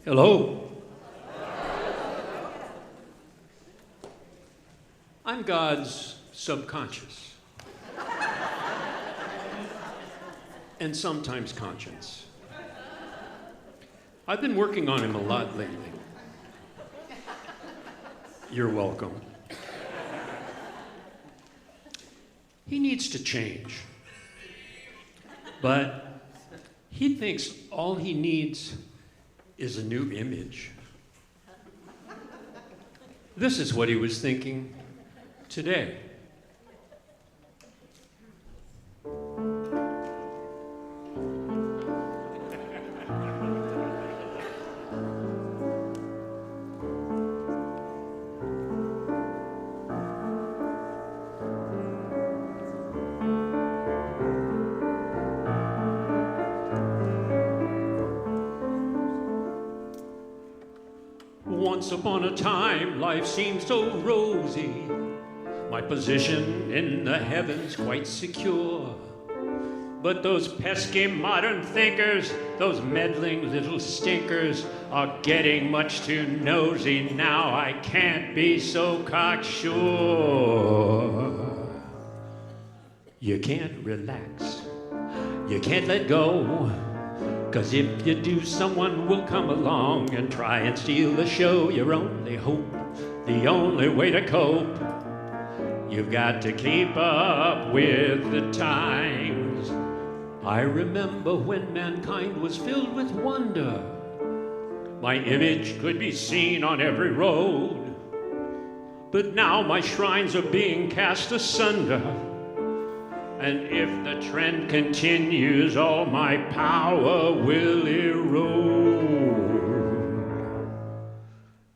Hello. I'm God's subconscious and sometimes conscience. I've been working on him a lot lately. You're welcome. He needs to change, but he thinks all he needs is a new image. This is what he was thinking today. Once upon a time, life seemed so rosy, my position in the heavens quite secure. But those pesky modern thinkers, those meddling little stinkers, are getting much too nosy. Now I can't be so cocksure. You can't relax, you can't let go. 'Cause if you do, someone will come along and try and steal the show. Your only hope, the only way to cope, you've got to keep up with the times. I remember when mankind was filled with wonder. My image could be seen on every road. But now my shrines are being cast asunder. And if the trend continues, all my power will erode.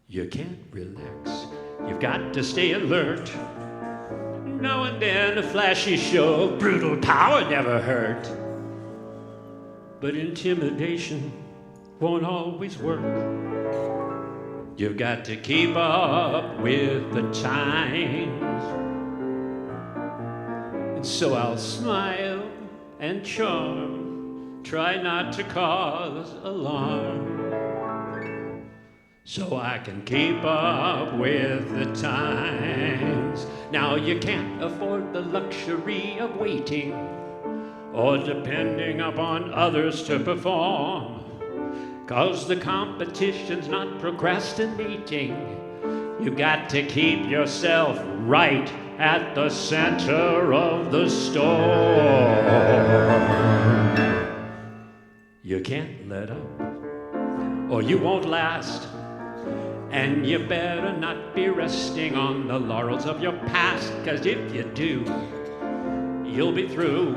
You can't relax, you've got to stay alert. Now and then a flashy show of brutal power never hurt. But intimidation won't always work. You've got to keep up with the times. And so I'll smile and charm, try not to cause alarm, so I can keep up with the times. Now you can't afford the luxury of waiting or depending upon others to perform, 'cause the competition's not procrastinating. You got to keep yourself right at the center of the storm. You can't let up, or you won't last. And you better not be resting on the laurels of your past, 'cause if you do, you'll be through.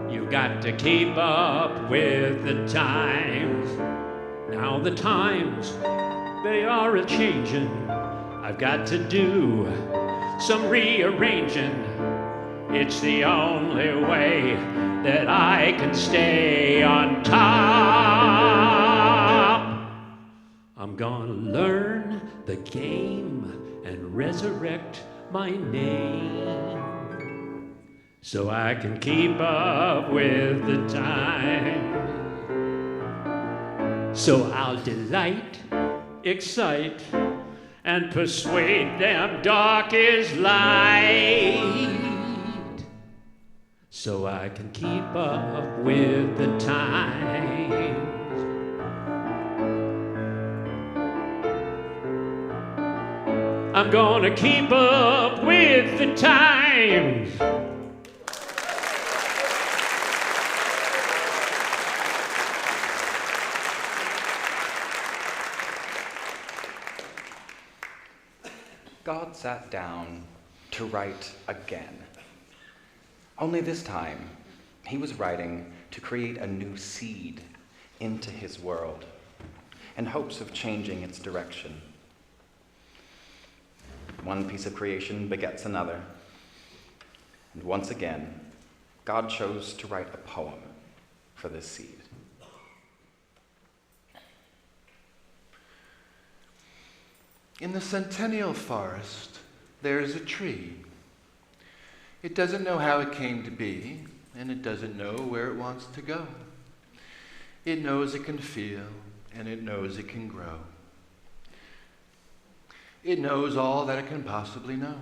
You've got to keep up with the times. Now the times, they are a-changin'. I've got to do some rearranging. It's the only way that I can stay on top. I'm gonna learn the game and resurrect my name, so I can keep up with the time. So I'll delight, excite, and persuade them dark is light, so I can keep up with the times. I'm gonna keep up with the times. God sat down to write again. Only this time, he was writing to create a new seed into his world in hopes of changing its direction. One piece of creation begets another. And once again, God chose to write a poem for this seed. In the centennial forest, there is a tree. It doesn't know how it came to be, and it doesn't know where it wants to go. It knows it can feel, and it knows it can grow. It knows all that it can possibly know.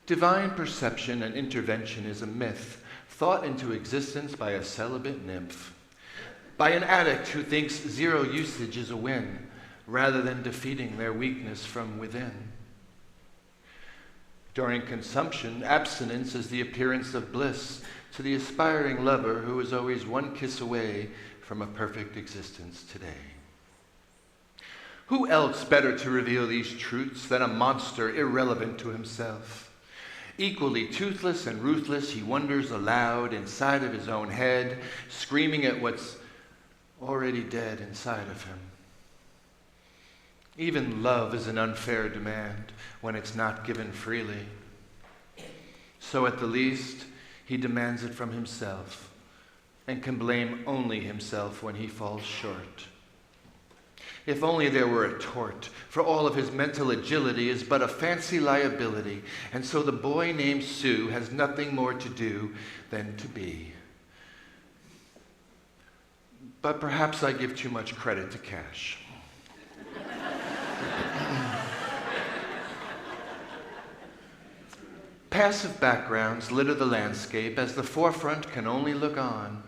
Divine perception and intervention is a myth thought into existence by a celibate nymph, by an addict who thinks zero usage is a win, rather than defeating their weakness from within. During consumption, abstinence is the appearance of bliss to the aspiring lover who is always one kiss away from a perfect existence today. Who else better to reveal these truths than a monster irrelevant to himself? Equally toothless and ruthless, he wonders aloud inside of his own head, screaming at what's already dead inside of him. Even love is an unfair demand when it's not given freely. So at the least, he demands it from himself and can blame only himself when he falls short. If only there were a tort, for all of his mental agility is but a fancy liability, and so the boy named Sue has nothing more to do than to be. But perhaps I give too much credit to Cash. Passive backgrounds litter the landscape as the forefront can only look on,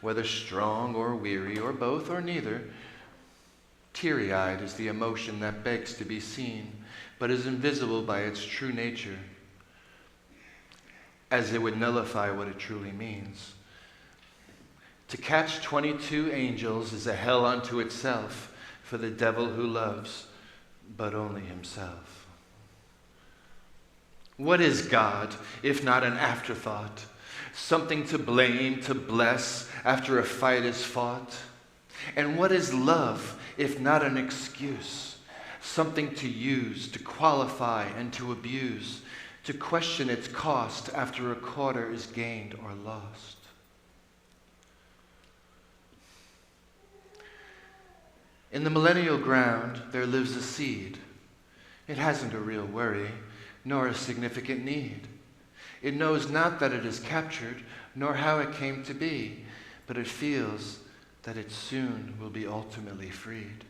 whether strong or weary or both or neither. Teary-eyed is the emotion that begs to be seen, but is invisible by its true nature, as it would nullify what it truly means. To catch 22 angels is a hell unto itself for the devil who loves, but only himself. What is God, if not an afterthought? Something to blame, to bless, after a fight is fought? And what is love, if not an excuse? Something to use, to qualify, and to abuse, to question its cost after a quarter is gained or lost. In the millennial ground, there lives a seed. It hasn't a real worry, nor a significant need. It knows not that it is captured, nor how it came to be, but it feels that it soon will be ultimately freed.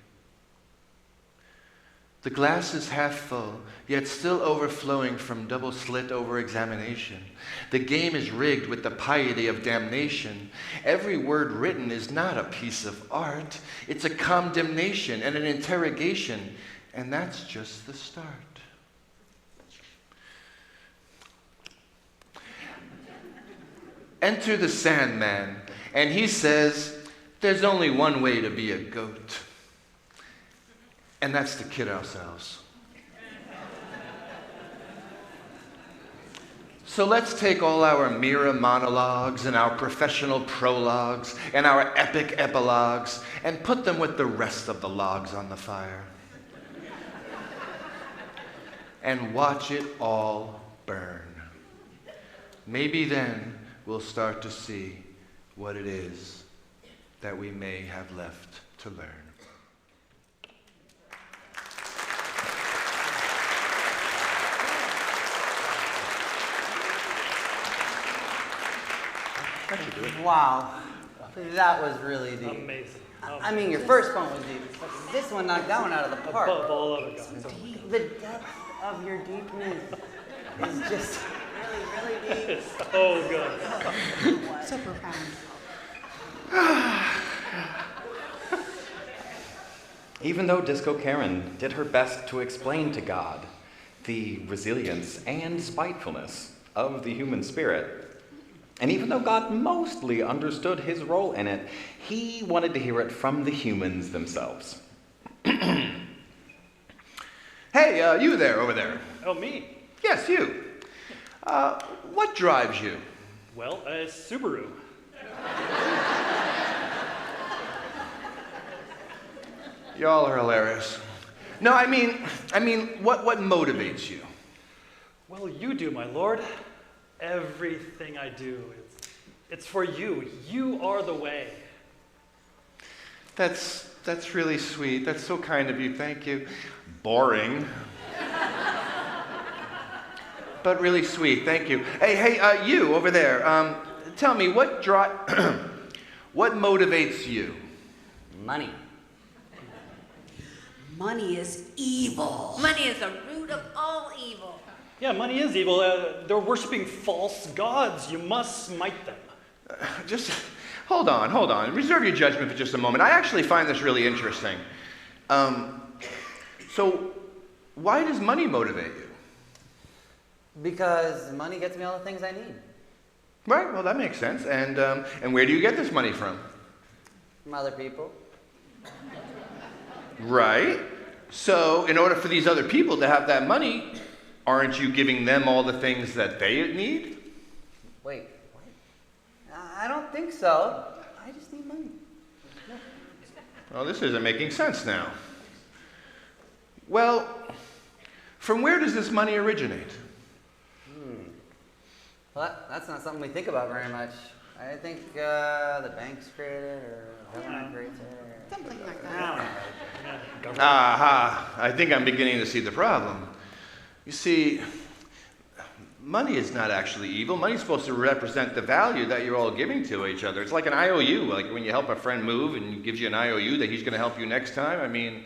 The glass is half full, yet still overflowing from double-slit over-examination. The game is rigged with the piety of damnation. Every word written is not a piece of art. It's a condemnation and an interrogation, and that's just the start. Enter the Sandman, and he says, there's only one way to be a goat, and that's to kid ourselves. So let's take all our mirror monologues and our professional prologues and our epic epilogues and put them with the rest of the logs on the fire. And watch it all burn. Maybe then we'll start to see what it is that we may have left to learn. Wow, that was really deep. Amazing. I mean, your first one was deep, but this one knocked that one out of the park. Above all other guys. The depth of your deepness is just really, really deep. It's so good. So profound. Even though Disco Karen did her best to explain to God the resilience and spitefulness of the human spirit, and even though God mostly understood his role in it, he wanted to hear it from the humans themselves. Hey, you there, over there. Oh, me? Yes, you. What drives you? Well, Subaru. Y'all are hilarious. No, I mean, what motivates you? Well, you do, my lord. Everything I do, it's for you. You are the way. That's really sweet. That's so kind of you. Thank you. Boring. But really sweet. Thank you. Hey, you over there. Tell me, what motivates you? Money. Money is evil. Money is the root of all evil. Yeah, money is evil. They're worshiping false gods. You must smite them. Just hold on. Reserve your judgment for just a moment. I actually find this really interesting. So, why does money motivate you? Because money gets me all the things I need. Right, well, that makes sense. And where do you get this money from? From other people. Right. So, in order for these other people to have that money, aren't you giving them all the things that they need? Wait, what? I don't think so. I just need money. Well, this isn't making sense now. Well, from where does this money originate? Well, that's not something we think about very much. I think the banks create it, or government creates it, or Something like that. Aha, I think I'm beginning to see the problem. You see, money is not actually evil. Money's supposed to represent the value that you're all giving to each other. It's like an IOU, like when you help a friend move and he gives you an IOU that he's going to help you next time. I mean,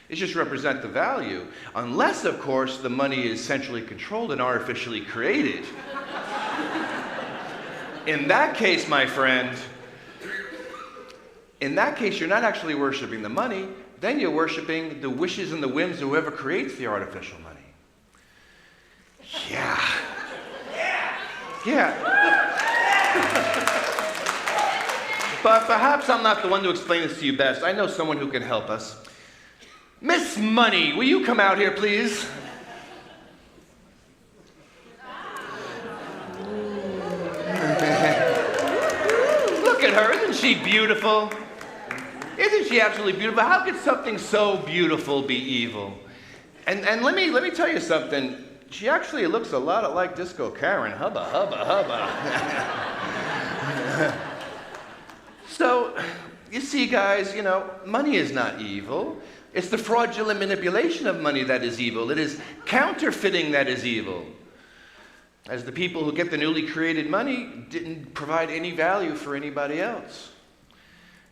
it just represents the value. Unless, of course, the money is centrally controlled and artificially created. In that case, my friend, in that case, you're not actually worshiping the money. Then you're worshiping the wishes and the whims of whoever creates the artificial money. Yeah. But perhaps I'm not the one to explain this to you best. I know someone who can help us. Miss Money, will you come out here, please? Look at her, isn't she beautiful? Isn't she absolutely beautiful? How could something so beautiful be evil? And let me tell you something. She actually looks a lot like Disco Karen. Hubba, hubba, hubba. So, you see, guys, money is not evil. It's the fraudulent manipulation of money that is evil. It is counterfeiting that is evil. As the people who get the newly created money didn't provide any value for anybody else.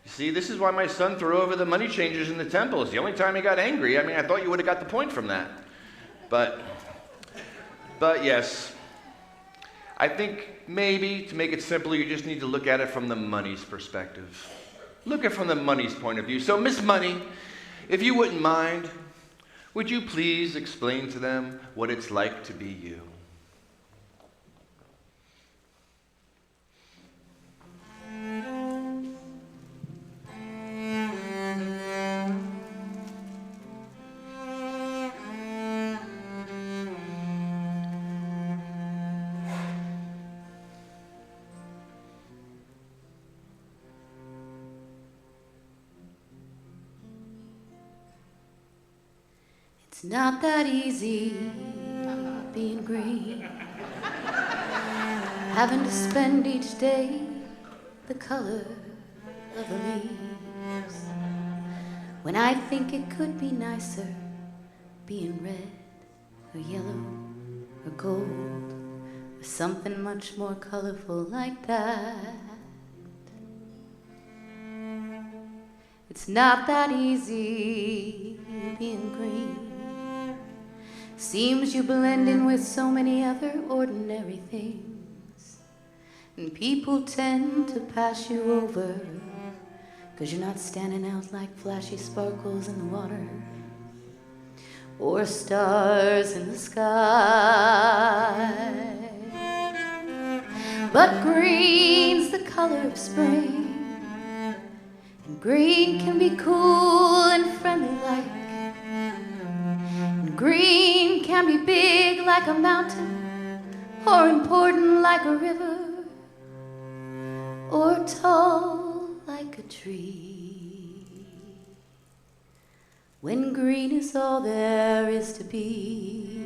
You see, this is why my son threw over the money changers in the temple. It's the only time he got angry. I mean, I thought you would have got the point from that. But yes, I think maybe, to make it simpler, you just need to look at it from the money's perspective. Look at it from the money's point of view. So, Miss Money, if you wouldn't mind, would you please explain to them what it's like to be you? It's not that easy being green, having to spend each day the color of the leaves, when I think it could be nicer being red or yellow or gold or something much more colorful like that. It's not that easy being green. Seems you blend in with so many other ordinary things, and people tend to pass you over, 'cause you're not standing out like flashy sparkles in the water or stars in the sky. But green's the color of spring, and green can be cool and friendly like. Green can be big like a mountain, or important like a river, or tall like a tree. When green is all there is to be,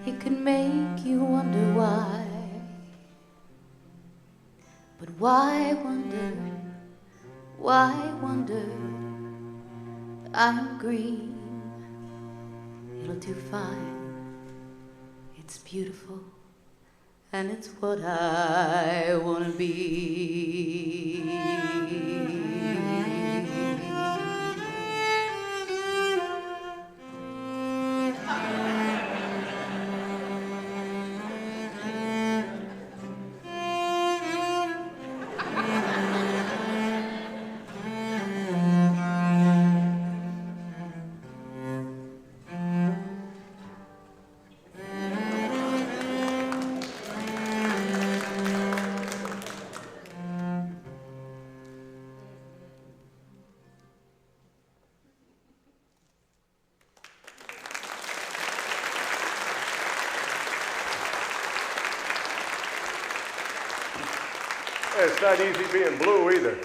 it could make you wonder why. But why wonder? Why wonder? I'm green, it'll do fine. It's beautiful, and it's what I wanna be. It's not easy being blue either.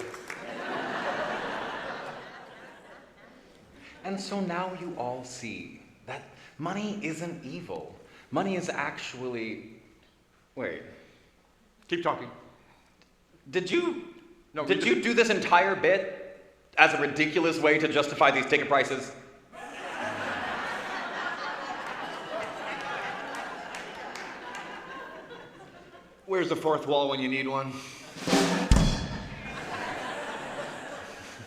And so now you all see that money isn't evil. Money is actually... Wait. Keep talking. Did you No, do this entire bit as a ridiculous way to justify these ticket prices? Where's the fourth wall when you need one?